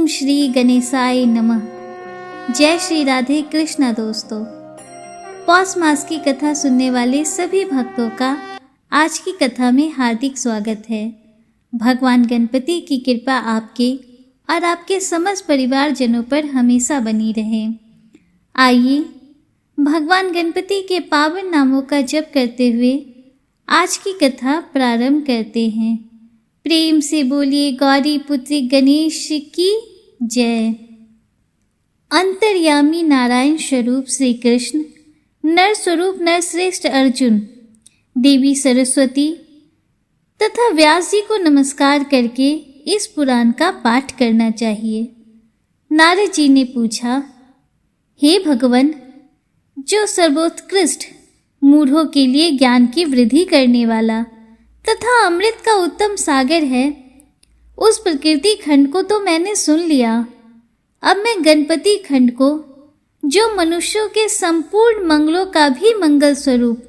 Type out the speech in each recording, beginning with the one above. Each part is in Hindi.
ओम श्री गणेशाय नमः। जय श्री राधे कृष्णा। दोस्तों, पौष मास की कथा सुनने वाले सभी भक्तों का आज की कथा में हार्दिक स्वागत है। भगवान गणपति की कृपा आपके और आपके समस्त परिवारजनों पर हमेशा बनी रहे। आइए भगवान गणपति के पावन नामों का जप करते हुए आज की कथा प्रारंभ करते हैं। प्रेम से बोलिए गौरी पुत्री गणेश की जय। अंतर्यामी नारायण स्वरूप श्री कृष्ण, नर स्वरूप नरश्रेष्ठ अर्जुन, देवी सरस्वती तथा व्यास जी को नमस्कार करके इस पुराण का पाठ करना चाहिए। नारद जी ने पूछा, हे भगवान, जो सर्वोत्कृष्ट मूढ़ों के लिए ज्ञान की वृद्धि करने वाला तथा अमृत का उत्तम सागर है, उस प्रकृति खंड को तो मैंने सुन लिया। अब मैं गणपति खंड को, जो मनुष्यों के संपूर्ण मंगलों का भी मंगल स्वरूप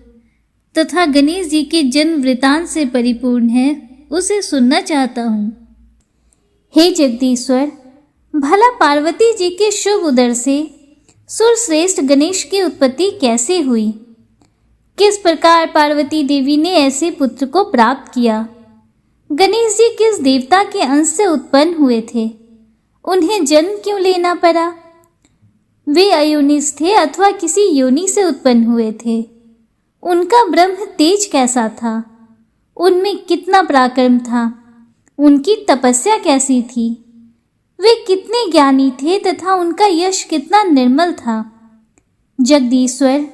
तथा गणेश जी के जन्म वृतांत से परिपूर्ण है, उसे सुनना चाहता हूँ। हे जगदीश्वर, भला पार्वती जी के शुभ उदर से सुरश्रेष्ठ गणेश की उत्पत्ति कैसे हुई? किस प्रकार पार्वती देवी ने ऐसे पुत्र को प्राप्त किया? गणेश जी किस देवता के अंश से उत्पन्न हुए थे? उन्हें जन्म क्यों लेना पड़ा? वे अयोनिज थे अथवा किसी योनि से उत्पन्न हुए थे? उनका ब्रह्म तेज कैसा था? उनमें कितना पराक्रम था? उनकी तपस्या कैसी थी? वे कितने ज्ञानी थे तथा उनका यश कितना निर्मल था? जगदीश्वर,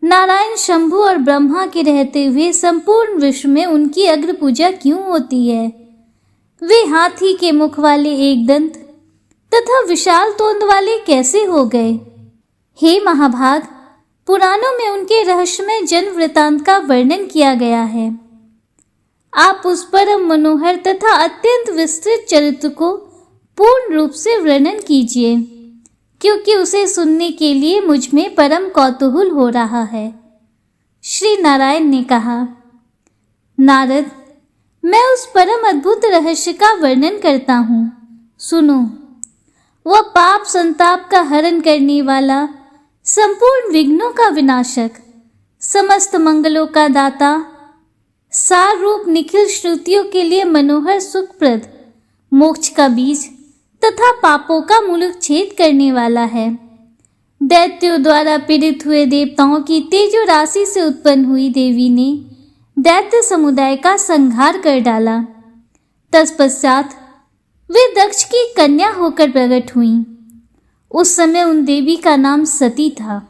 नारायण, शंभु और ब्रह्मा के रहते हुए संपूर्ण विश्व में उनकी अग्र पूजा क्यों होती है? वे हाथी के मुख वाले एक दंत तथा विशाल तोंद वाले कैसे हो गए? हे महाभाग, पुराणों में उनके रहस्यमय जन्म वृतांत का वर्णन किया गया है। आप उस परम मनोहर तथा अत्यंत विस्तृत चरित्र को पूर्ण रूप से वर्णन कीजिए, क्योंकि उसे सुनने के लिए मुझ में परम कौतूहल हो रहा है। श्री नारायण ने कहा, नारद, मैं उस परम अद्भुत रहस्य का वर्णन करता हूँ, सुनो। वह पाप संताप का हरण करने वाला, संपूर्ण विघ्नों का विनाशक, समस्त मंगलों का दाता, सार रूप निखिल श्रुतियों के लिए मनोहर सुखप्रद, मोक्ष का बीज तथा पापों का मूलच्छेद करने वाला है। दैत्यों द्वारा पीड़ित हुए देवताओं की तेजो राशि से उत्पन्न हुई देवी ने दैत्य समुदाय का संहार कर डाला। तत्पश्चात वे दक्ष की कन्या होकर प्रकट हुईं। उस समय उन देवी का नाम सती था।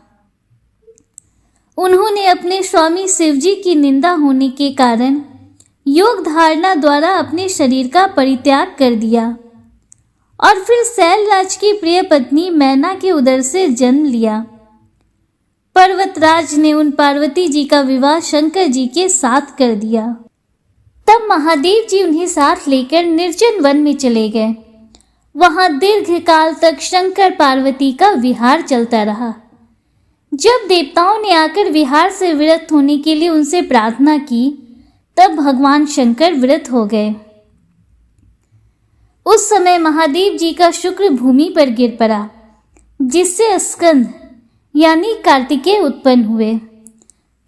उन्होंने अपने स्वामी शिवजी की निंदा होने के कारण योग धारणा द्वारा अपने शरीर का परित्याग कर दिया और फिर शैलराज की प्रिय पत्नी मैना के उदर से जन्म लिया। पर्वतराज ने उन पार्वती जी का विवाह शंकर जी के साथ कर दिया। तब महादेव जी उन्हें साथ लेकर निर्जन वन में चले गए। वहां दीर्घ काल तक शंकर पार्वती का विहार चलता रहा। जब देवताओं ने आकर विहार से विरत होने के लिए उनसे प्रार्थना की, तब भगवान शंकर विरत हो गए। उस समय महादेव जी का शुक्र भूमि पर गिर पड़ा, जिससे स्कंद यानी कार्तिकेय उत्पन्न हुए।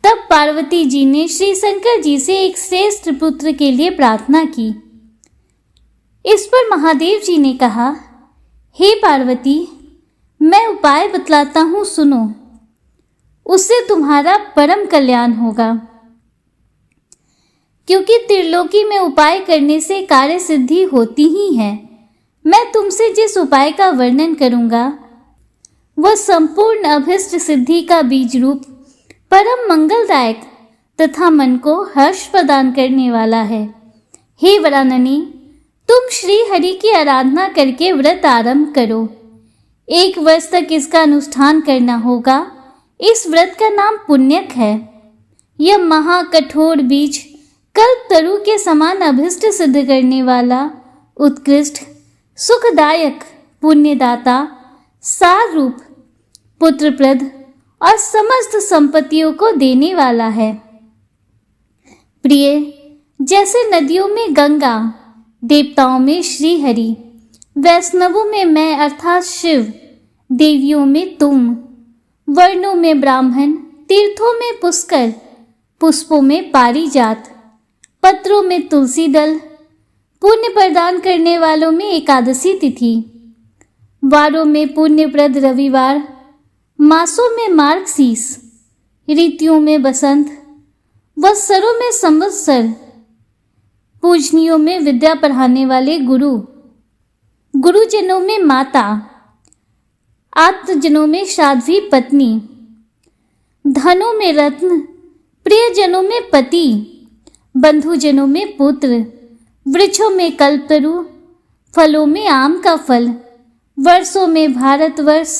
तब पार्वती जी ने श्री शंकर जी से एक श्रेष्ठ पुत्र के लिए प्रार्थना की। इस पर महादेव जी ने कहा, हे पार्वती, मैं उपाय बतलाता हूँ, सुनो। उससे तुम्हारा परम कल्याण होगा, क्योंकि त्रिलोकी में उपाय करने से कार्य सिद्धि होती ही है। मैं तुमसे जिस उपाय का वर्णन करूंगा, वह संपूर्ण अभिष्ट सिद्धि का बीज रूप परम मंगलदायक तथा मन को हर्ष प्रदान करने वाला है। हे वराननी, तुम श्री हरि की आराधना करके व्रत आरंभ करो। 1 वर्ष तक इसका अनुष्ठान करना होगा। इस व्रत का नाम पुण्यक है। यह महाकठोर बीज कल्प तरु के समान अभिष्ट सिद्ध करने वाला उत्कृष्ट, सुखदायक, पुण्यदाता, सार रूप, पुत्रप्रद और समस्त संपत्तियों को देने वाला है। प्रिय, जैसे नदियों में गंगा, देवताओं में श्री हरि, वैष्णवों में मैं अर्थात शिव, देवियों में तुम, वर्णों में ब्राह्मण, तीर्थों में पुष्कर, पुष्पों में पारिजात, पत्रों में तुलसी दल, पुण्य प्रदान करने वालों में एकादशी तिथि, वारों में पुण्यप्रद रविवार, मासों में मार्गशीर्ष, ऋतुओं में बसंत, वत्सरों में संवत्सर, पूजनियों में विद्या पढ़ाने वाले गुरु, गुरुजनों में माता, आत्मजनों में साध्वी पत्नी, धनों में रत्न, प्रियजनों में पति, बंधुजनों में पुत्र, वृक्षों में कल्पतरु, फलों में आम का फल, वर्षों में भारतवर्ष,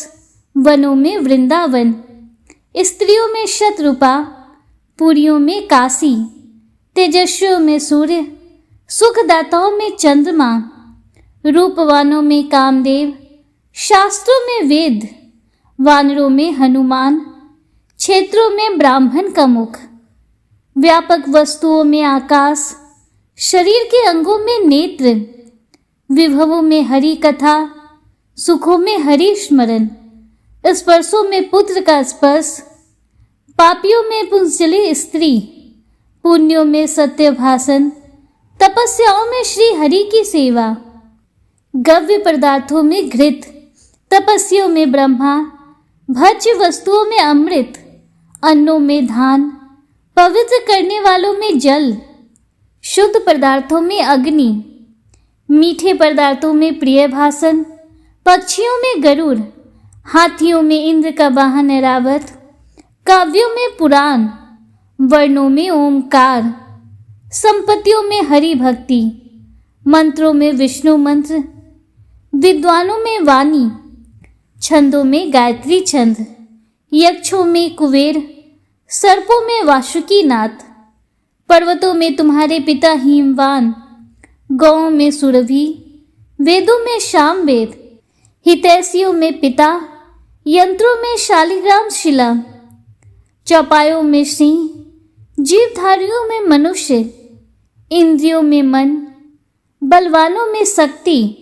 वनों में वृंदावन, स्त्रियों में शतरूपा, पुरियों में काशी, तेजस्वियों में सूर्य, सुखदाताओं में चंद्रमा, रूपवानों में कामदेव, शास्त्रों में वेद, वानरों में हनुमान, क्षेत्रों में ब्राह्मण का मुख, व्यापक वस्तुओं में आकाश, शरीर के अंगों में नेत्र, विभवों में हरि कथा, सुखों में हरि स्मरण, स्पर्शों में पुत्र का स्पर्श, पापियों में पुंसली स्त्री, पुण्यों में सत्य भाषण, तपस्याओं में श्री हरि की सेवा, गव्य पदार्थों में घृत, तपस्वियों में ब्रह्मा, भज्य वस्तुओं में अमृत, अन्नों में धान, पवित्र करने वालों में जल, शुद्ध पदार्थों में अग्नि, मीठे पदार्थों में प्रिय भाषण, पक्षियों में गरुड़, हाथियों में इंद्र का वाहन ऐरावत, काव्यों में पुराण, वर्णों में ओमकार, संपत्तियों में हरि भक्ति, मंत्रों में विष्णु मंत्र, विद्वानों में वाणी, छंदों में गायत्री छंद, यक्षों में कुबेर, सर्पों में वासुकी नाथ, पर्वतों में तुम्हारे पिता हिमवान, गौओं में सुरभि, वेदों में सामवेद, हितैषियों में पिता, यंत्रों में शालिग्राम शिला, चौपायों में सिंह, जीवधारियों में मनुष्य, इंद्रियों में मन, बलवानों में शक्ति,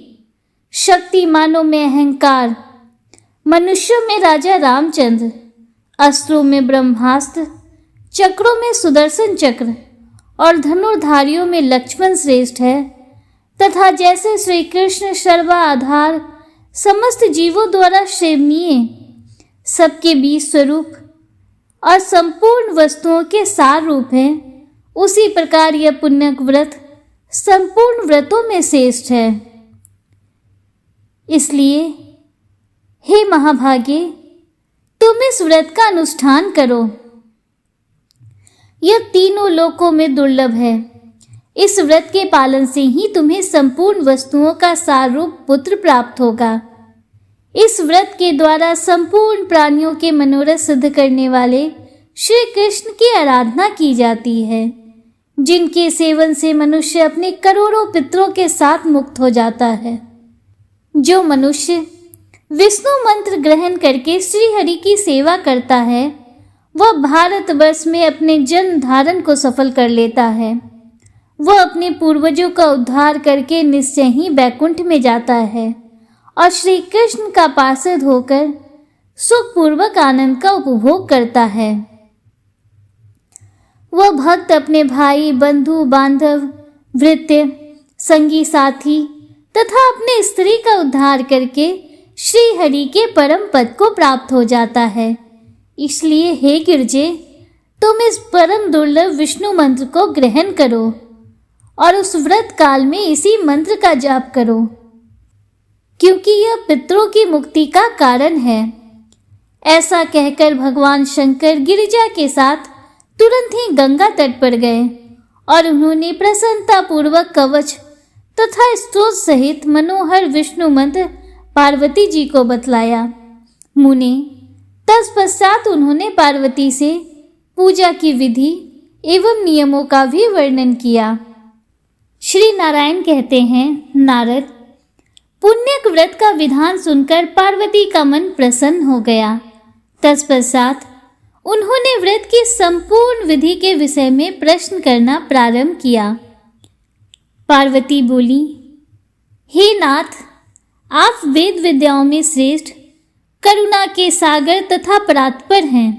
शक्तिमानों में अहंकार, मनुष्यों में राजा रामचंद्र, अस्त्रों में ब्रह्मास्त्र, चक्रों में सुदर्शन चक्र और धनुर्धारियों में लक्ष्मण श्रेष्ठ है। तथा जैसे श्री कृष्ण सर्वा आधार, समस्त जीवों द्वारा सेवनीय, सबके बीच स्वरूप और संपूर्ण वस्तुओं के सार रूप है, उसी प्रकार यह पुण्यक व्रत संपूर्ण व्रतों में श्रेष्ठ है। इसलिए हे महाभागे, तुम इस व्रत का अनुष्ठान करो। यह तीनों लोकों में दुर्लभ है। इस व्रत के पालन से ही तुम्हें संपूर्ण वस्तुओं का सार रूप पुत्र प्राप्त होगा। इस व्रत के द्वारा संपूर्ण प्राणियों के मनोरथ सिद्ध करने वाले श्री कृष्ण की आराधना की जाती है, जिनके सेवन से मनुष्य अपने करोड़ों पितरों के साथ मुक्त हो जाता है। जो मनुष्य विष्णु मंत्र ग्रहण करके श्री हरि की सेवा करता है, वह भारतवर्ष में अपने जन्म धारण को सफल कर लेता है। वह अपने पूर्वजों का उद्धार करके निश्चय ही बैकुंठ में जाता है और श्री कृष्ण का पार्षद होकर सुखपूर्वक आनंद का उपभोग करता है। वह भक्त अपने भाई, बंधु, बांधव, भृत्य, संगी साथी तथा अपने स्त्री का उद्धार करके श्री हरि के परम पद को प्राप्त हो जाता है। इसलिए हे गिरजे, तुम इस परम दुर्लभ विष्णु मंत्र को ग्रहण करो और उस व्रत काल में इसी मंत्र का जाप करो, क्योंकि यह पितरों की मुक्ति का कारण है। ऐसा कहकर भगवान शंकर गिरिजा के साथ तुरंत ही गंगा तट पर गए और उन्होंने प्रसन्नता पूर्वक कवच तथा स्तोत्र सहित मनोहर विष्णु मंत्र पार्वती जी को बतलाया। मुने, तत्पश्चात उन्होंने पार्वती से पूजा की विधि एवं नियमों का भी वर्णन किया। श्री नारायण कहते हैं, नारद, पुण्यक व्रत का विधान सुनकर पार्वती का मन प्रसन्न हो गया। तत्पश्चात उन्होंने व्रत की संपूर्ण विधि के विषय में प्रश्न करना प्रारंभ किया। पार्वती बोली, हे नाथ, आप वेद विद्याओं में श्रेष्ठ, करुणा के सागर तथा परात्पर हैं।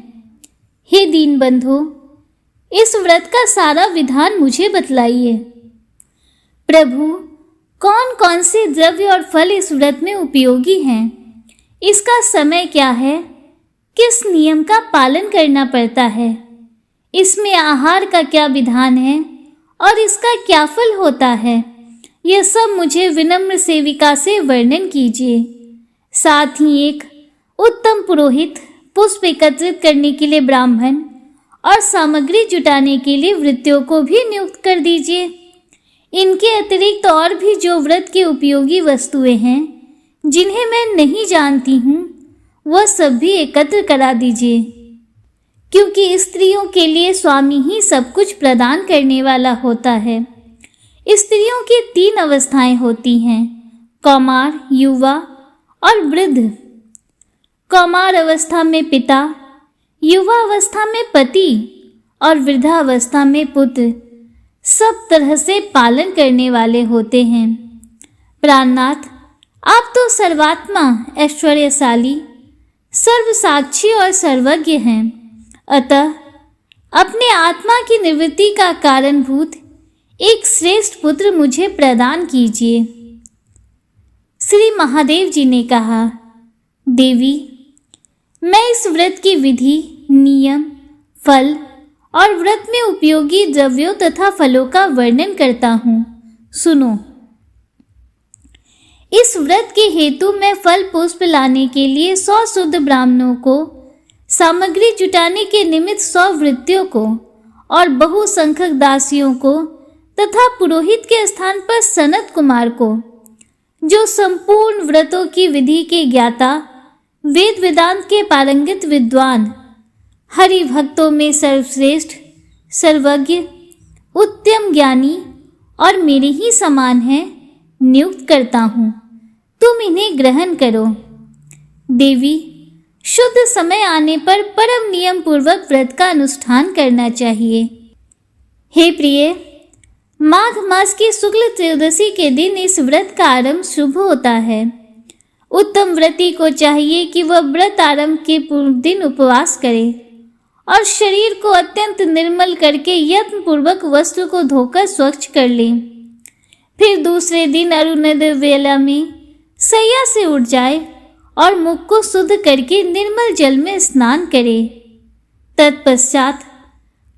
हे दीनबंधो, इस व्रत का सारा विधान मुझे बतलाइए। प्रभु, कौन कौन से द्रव्य और फल इस व्रत में उपयोगी हैं? इसका समय क्या है? किस नियम का पालन करना पड़ता है? इसमें आहार का क्या विधान है और इसका क्या फल होता है? यह सब मुझे विनम्र सेविका से वर्णन कीजिए। साथ ही एक उत्तम पुरोहित, पुष्प एकत्रित करने के लिए ब्राह्मण और सामग्री जुटाने के लिए वृत्तियों को भी नियुक्त कर दीजिए। इनके अतिरिक्त और भी जो व्रत की उपयोगी वस्तुएं हैं जिन्हें मैं नहीं जानती हूँ, वह सब भी एकत्र करा दीजिए, क्योंकि स्त्रियों के लिए स्वामी ही सब कुछ प्रदान करने वाला होता है। स्त्रियों की 3 अवस्थाएं होती हैं, कौमार, युवा और वृद्ध। कौमार अवस्था में पिता, युवा अवस्था में पति और वृद्धावस्था में पुत्र सब तरह से पालन करने वाले होते हैं। प्राणनाथ, आप तो सर्वात्मा, ऐश्वर्यशाली, सर्वसाक्षी और सर्वज्ञ हैं। अतः अपने आत्मा की निवृत्ति का कारणभूत एक श्रेष्ठ पुत्र मुझे प्रदान कीजिए। श्री महादेव जी ने कहा, देवी, मैं इस व्रत की विधि, नियम, फल और व्रत में उपयोगी द्रव्यों तथा फलों का वर्णन करता हूँ। सुनो। इस व्रत के हेतु मैं फल पुष्प लाने के लिए 100 शुद्ध ब्राह्मणों को, सामग्री जुटाने के निमित्त 100 वृत्तियों को और बहुसंख्यक दासियों को तथा पुरोहित के स्थान पर सनत कुमार को, जो संपूर्ण व्रतों की विधि के ज्ञाता, वेद वेदांत के पारंगित विद्वान, हरि भक्तों में सर्वश्रेष्ठ, सर्वज्ञ, उत्तम ज्ञानी और मेरे ही समान हैं, नियुक्त करता हूँ। तुम इन्हें ग्रहण करो। देवी, शुद्ध समय आने पर परम नियम पूर्वक व्रत का अनुष्ठान करना चाहिए। हे प्रिय, माघ मास की शुक्ल त्रयोदशी के दिन इस व्रत का आरंभ शुभ होता है। उत्तम व्रती को चाहिए कि वह व्रत आरंभ के पूर्व दिन उपवास करे और शरीर को अत्यंत निर्मल करके यत्न पूर्वक वस्त्र को धोकर स्वच्छ कर ले। फिर दूसरे दिन अरुणोदय वेला में सैया से उठ जाए और मुख को शुद्ध करके निर्मल जल में स्नान करे। तत्पश्चात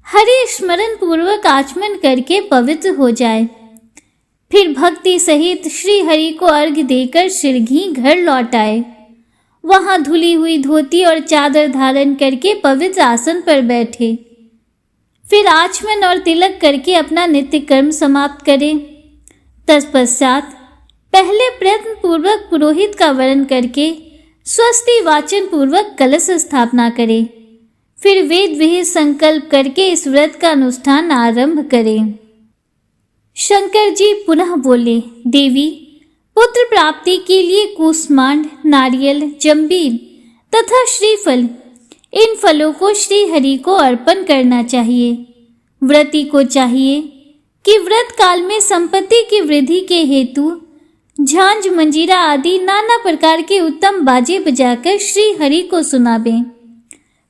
हरि स्मरण पूर्वक आचमन करके पवित्र हो जाए। फिर भक्ति सहित श्री हरि को अर्घ्य देकर सिरघी घर लौट आए। वहां धुली हुई धोती और चादर धारण करके पवित्र आसन पर बैठे। फिर आचमन और तिलक करके अपना नित्य कर्म समाप्त करें। तत्पश्चात पहले प्रयत्न पूर्वक पुरोहित का वरण करके स्वस्ति वाचन पूर्वक कलश स्थापना करें। फिर वेद विहित संकल्प करके इस व्रत का अनुष्ठान आरंभ करें। शंकर जी पुनः बोले, देवी, पुत्र प्राप्ति के लिए कूष्मांड, नारियल, जंबीर तथा श्रीफल, इन फलों को श्री हरि को अर्पण करना चाहिए। व्रती को चाहिए कि व्रत काल में संपत्ति की वृद्धि के हेतु झांझ, मंजीरा आदि नाना प्रकार के उत्तम बाजे बजाकर श्री हरि को सुनावे।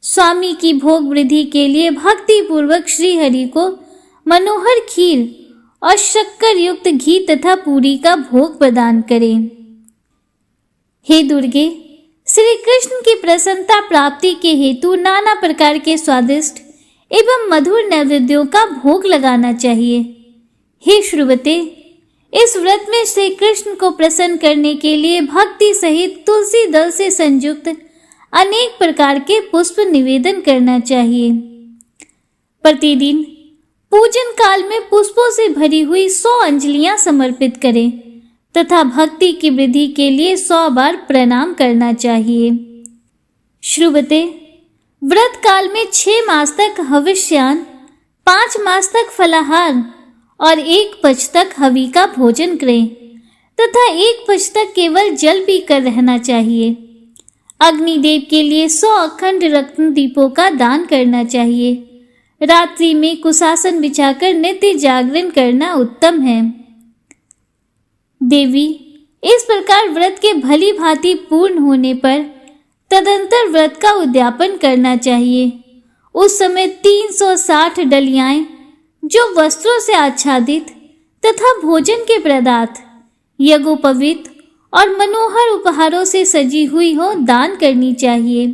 स्वामी की भोग वृद्धि के लिए भक्ति पूर्वक श्री हरि को मनोहर खीर और शक्कर युक्त घी तथा पूरी का भोग प्रदान करें। हे दुर्गे, श्री कृष्ण की प्रसन्नता प्राप्ति के हेतु नाना प्रकार के स्वादिष्ट एवं मधुर नैवेद्यों का भोग लगाना चाहिए। हे श्रुवते, इस व्रत में श्री कृष्ण को प्रसन्न करने के लिए भक्ति सहित तुलसी दल से संयुक्त अनेक प्रकार के पुष्प निवेदन करना चाहिए। प्रतिदिन पूजन काल में पुष्पों से भरी हुई 100 अंजलियां समर्पित करें तथा भक्ति की वृद्धि के लिए 100 बार प्रणाम करना चाहिए। श्रुवते, व्रत काल में 6 मास तक हविष्यान, 5 मास तक फलाहार और 1 पक्ष तक हवि का भोजन करें तथा 1 पक्ष तक केवल जल पीकर रहना चाहिए। अग्निदेव के लिए 100 अखंड रत्न दीपों का दान करना चाहिए। रात्रि में कुशासन बिछाकर नित्य जागरण करना उत्तम है। देवी, इस प्रकार व्रत के भली भांति पूर्ण होने पर तदंतर व्रत का उद्यापन करना चाहिए। उस समय 360 डलियाएं जो वस्त्रों से आच्छादित तथा भोजन के पदार्थ यज्ञोपवीत और मनोहर उपहारों से सजी हुई हो दान करनी चाहिए।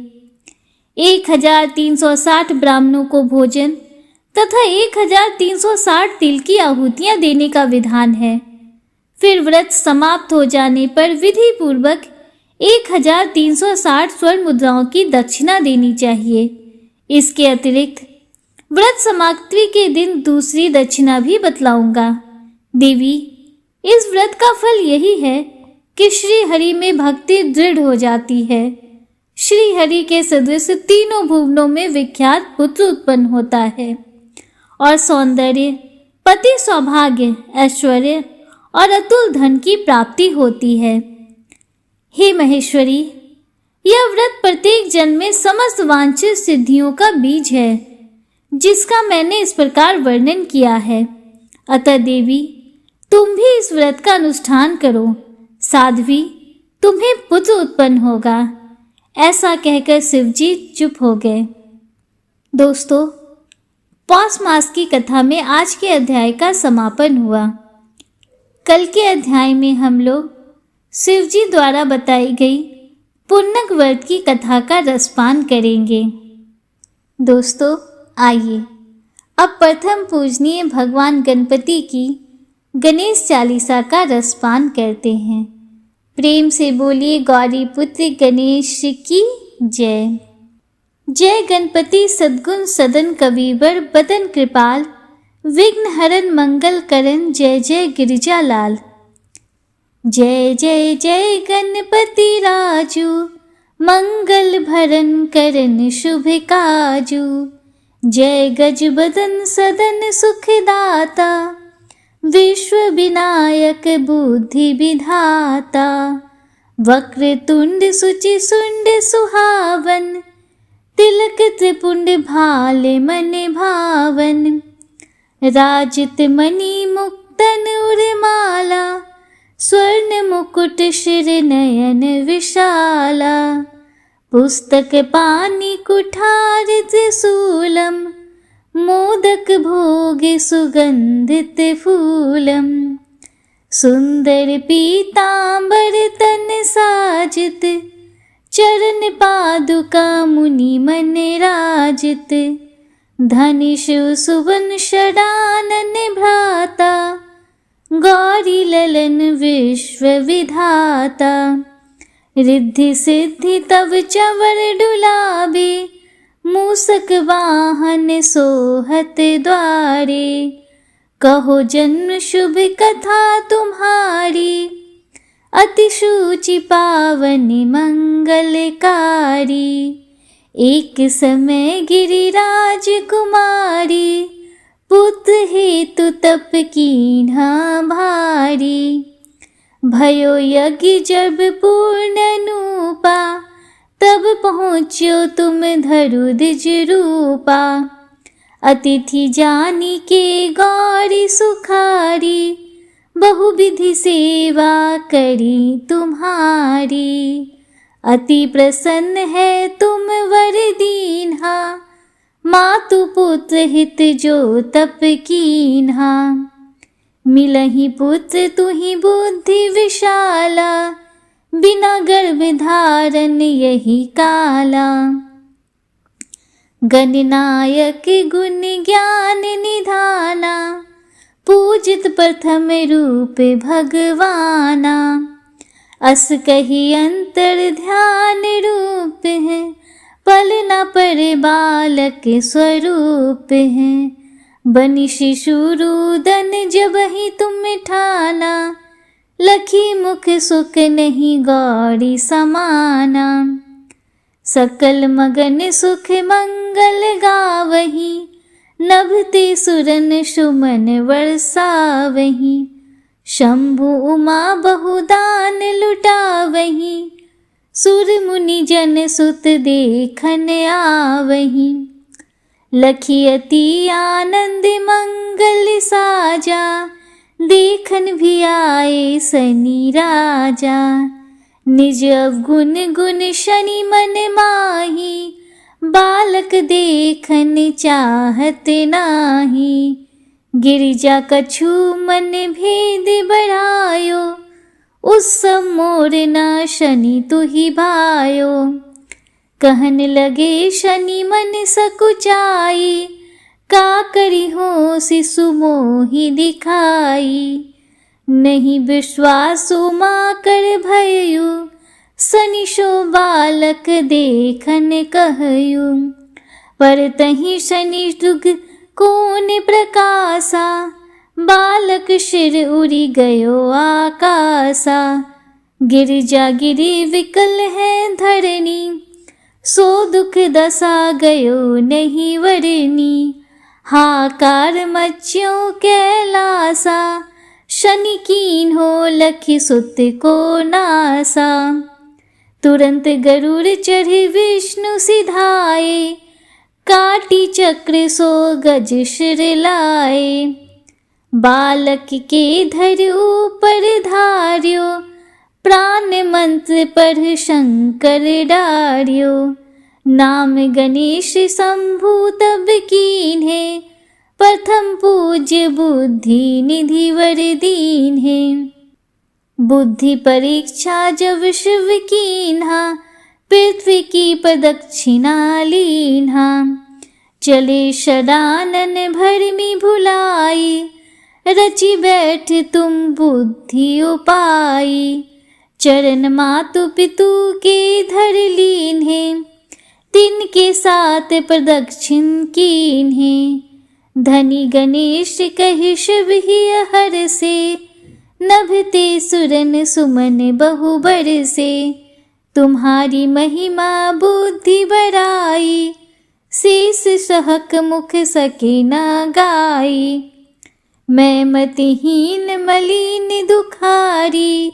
1360 ब्राह्मणों को भोजन तथा 1360 तिल की आहुतियां देने का विधान है। फिर व्रत समाप्त हो जाने पर विधि पूर्वक 1360 स्वर्ण मुद्राओं की दक्षिणा देनी चाहिए। इसके अतिरिक्त व्रत समाप्ति के दिन दूसरी दक्षिणा भी बतलाऊंगा। देवी, इस व्रत का फल यही है कि श्री हरि में भक्ति दृढ़ हो जाती है। श्री हरि के सदृश तीनों भुवनों में विख्यात पुत्र उत्पन्न होता है और सौंदर्य, पति, सौभाग्य, ऐश्वर्य और अतुल धन की प्राप्ति होती है। हे महेश्वरी, यह व्रत प्रत्येक जन्म में समस्त वांछित सिद्धियों का बीज है, जिसका मैंने इस प्रकार वर्णन किया है। अतः देवी, तुम भी इस व्रत का अनुष्ठान करो, साध्वी, तुम्हें पुत्र उत्पन्न होगा। ऐसा कहकर शिवजी चुप हो गए। दोस्तों, पौष मास की कथा में आज के अध्याय का समापन हुआ। कल के अध्याय में हम लोग शिवजी द्वारा बताई गई पुन्नक व्रत की कथा का रसपान करेंगे। दोस्तों, आइए अब प्रथम पूजनीय भगवान गणपति की गणेश चालीसा का रसपान करते हैं। प्रेम से बोलिए गौरी पुत्र गणेश की जय। जय गणपति सद्गुण सदन कविवर बदन कृपाल, विघ्न हरन मंगल करन, जय जय गिरिजा लाल। जय जय जय गणपति राजू, मंगल भरन करन शुभ काजू। जय गज बदन सदन सुखदाता, विश्व विनायक बुद्धि विधाता। वक्र तुंड सुचि सुंड सुहावन, तिलक त्रिपुंड भाल मन भावन। राजित मणि मुक्तन उर्माला, स्वर्ण मुकुट शिर नयन विशाला। पुस्तक पानी कुठार त्रिशूलम, मोदक भोग सुगंधित फूलम। सुंदर पीतांबर तन साजित, चरण पादुका मुनि मन राजित। धनुष सुवन षडानन भ्राता, गौरी ललन विश्व विधाता। रिद्धि सिद्धि तव चवर डुलावे, मूसक वाहन सोहत द्वारे। कहो जन्म शुभ कथा तुम्हारी, अति शुचि पावन मंगलकारी। एक समय गिरिराज कुमारी, पुत्र हेतु तप कीन्हा भारी। भयो यज्ञ जब पूर्ण नूपा, तब पहुँच्यो तुम धरु द्विज रूपा। अतिथि जानी के गौरी सुखारी, बहुविधि सेवा करी तुम्हारी। अति प्रसन्न है तुम वर दीन्हा, मातु पुत्र हित जो तप कीन्हा। मिलहि पुत्र तुहि बुद्धि विशाला, बिना गर्भ धारण यही काला। गणनायक गुण ज्ञान निधाना, पूजित प्रथम रूप भगवाना। अस कही अंतर ध्यान रूप है, पल न पर बालक स्वरूप है। बनि शिशु रुदन जब ही तुम ठाना, लखी मुख सुख नहीं गौरी समाना। सकल मगन सुख मंगल गावही, नभते सुरन सुमन वर्षावही। शंभु उमा बहुदान लुटावही, सुर मुनि जन सुत देखन आवही। लखी अति आनंद मंगल साजा, देखन भी आए शनि राजा। निज अवगुण गुण शनि मन माही, बालक देखन चाहत नाही। गिरिजा कछु मन भेद बढ़ायो, उस सब मोर न शनि तुहि भायो। कहन लगे शनि मन सकुचाई, का करी हो शिशु मोहि दिखाई। नहीं विश्वासु माँ कर भयउ, शनि शो बालक देखन कहयु। पर तहि शनि दुग कोन प्रकाशा, बालक शिर उड़ी गयो आकाशा। गिरिजा गिरी विकल है धरनी, सो दुख दशा गयो नहीं वरनी। हाकार मच्यों कैलासा, शनि कीन हो लखि सुत को नासा। तुरंत गरुड़ चढ़े विष्णु सिधाए, काटी चक्र सो गज शिर लाए। बालक के धर ऊपर धार्यो, प्राण मंत्र पढ़ शंकर डार्यो। नाम गणेश शंभु तब कीन्हे, प्रथम पूज्य बुद्धि निधि वर दीन्हे। बुद्धि परीक्षा जब शिव कीन्हा, पृथ्वी की प्रदक्षिणा लीन्हा। चले षडानन भरमि भुलाई, रचि बैठ तुम बुद्धि उपाई। चरण मातु पितु के धर लीन्हे, तिनके साथ प्रदक्षिण कीन्हे। धनी गणेश कहि शिव ही हर से, नभते सुरन सुमन बहु बरसे। तुम्हारी महिमा बुद्धि बढ़ाई, शेष सहक मुख सके न गाई। मैं मतिहीन मलिन दुखारी,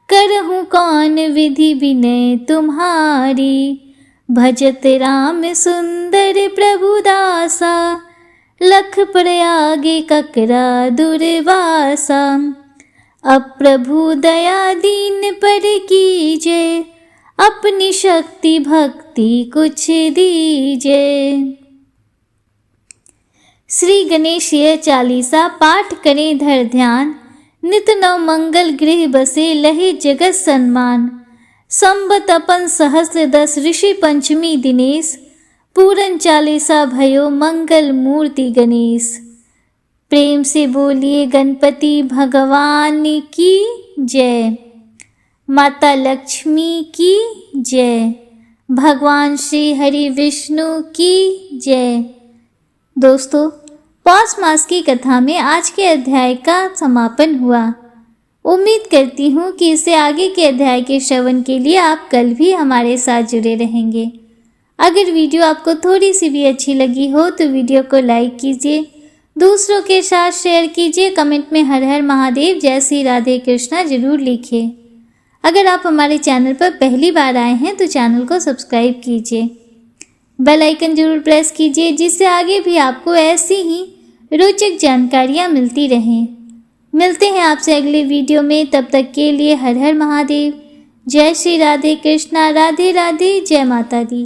करहूँ कौन विधि विनय तुम्हारी। भजत राम सुंदर प्रभु दासा, लख प्रयागे ककरा दुर्वासा। अब प्रभु दया दीन पर कीजे, अपनी शक्ति भक्ति कुछ दीजे। श्री गणेश चालीसा पाठ करें धर ध्यान, नित नव मंगल गृह बसे लहे जगत सन्मान। संबत अपन सहस्र 10 ऋषि पंचमी दिनेश, पूरन चालीसा भयो मंगल मूर्ति गणेश। प्रेम से बोलिए गणपति भगवान की जय, माता लक्ष्मी की जय, भगवान श्री हरि विष्णु की जय। दोस्तों, पौष मास की कथा में आज के अध्याय का समापन हुआ। उम्मीद करती हूँ कि इससे आगे के अध्याय के श्रवण के लिए आप कल भी हमारे साथ जुड़े रहेंगे। अगर वीडियो आपको थोड़ी सी भी अच्छी लगी हो तो वीडियो को लाइक कीजिए, दूसरों के साथ शेयर कीजिए, कमेंट में हर हर महादेव जय श्री राधे कृष्णा जरूर लिखिए। अगर आप हमारे चैनल पर पहली बार आए हैं तो चैनल को सब्सक्राइब कीजिए, बेल आइकन जरूर प्रेस कीजिए, जिससे आगे भी आपको ऐसी ही रोचक जानकारियाँ मिलती रहें। मिलते हैं आपसे अगले वीडियो में, तब तक के लिए हर हर महादेव, जय श्री राधे कृष्णा, राधे राधे, जय माता दी।